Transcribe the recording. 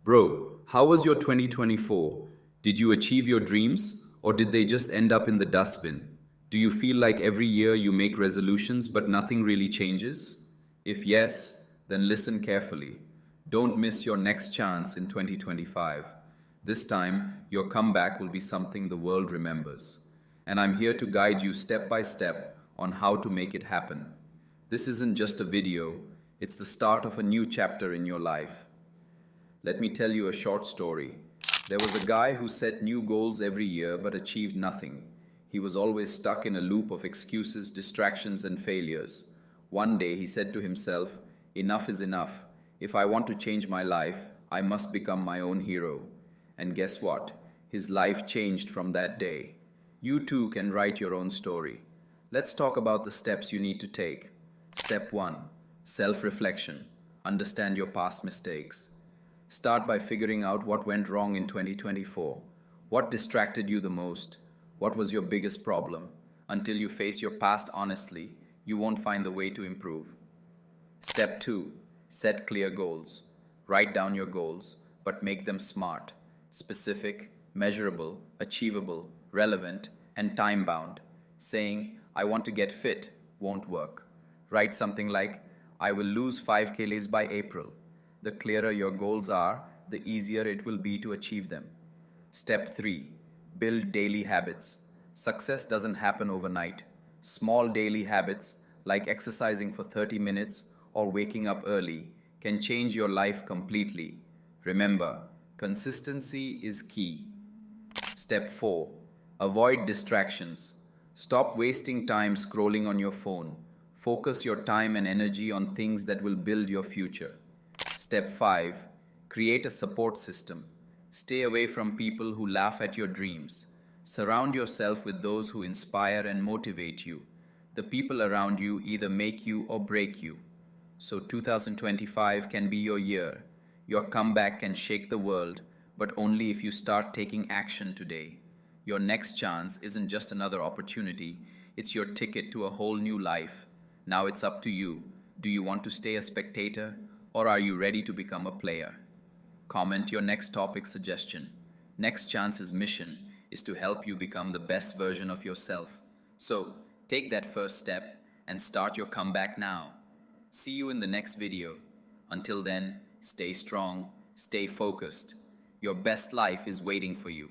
Bro, how was your 2024? Did you achieve your dreams or did they just end up in the dustbin? Do you feel like every year you make resolutions but nothing really changes? If yes, then listen carefully. Don't miss your next chance in 2025. This time, your comeback will be something the world remembers. And I'm here to guide you step by step on how to make it happen. This isn't just a video, it's the start of a new chapter in your life. Let me tell you a short story. There was a guy who set new goals every year but achieved nothing. He was always stuck in a loop of excuses, distractions, and failures. One day he said to himself, "Enough is enough. If I want to change my life, I must become my own hero." And guess what? His life changed from that day. You too can write your own story. Let's talk about the steps you need to take. Step 1. Self-reflection. Understand your past mistakes. Start by figuring out what went wrong in 2024. What distracted you the most? What was your biggest problem? Until you face your past honestly, you won't find the way to improve. Step 2. Set clear goals. Write down your goals, but make them smart, specific, measurable, achievable, relevant, and time-bound. Saying, "I want to get fit" won't work. Write something like, "I will lose 5 kgs by April." The clearer your goals are, the easier it will be to achieve them. Step 3. Build daily habits. Success doesn't happen overnight. Small daily habits, like exercising for 30 minutes or waking up early, can change your life completely. Remember, consistency is key. Step 4. Avoid distractions. Stop wasting time scrolling on your phone. Focus your time and energy on things that will build your future. Step 5. Create a support system. Stay away from people who laugh at your dreams. Surround yourself with those who inspire and motivate you. The people around you either make you or break you. So 2025 can be your year. Your comeback can shake the world, but only if you start taking action today. Your next chance isn't just another opportunity, it's your ticket to a whole new life. Now it's up to you. Do you want to stay a spectator, or are you ready to become a player? Comment your next topic suggestion. Next Chance's mission is to help you become the best version of yourself. So, take that first step and start your comeback now. See you in the next video. Until then, stay strong, stay focused. Your best life is waiting for you.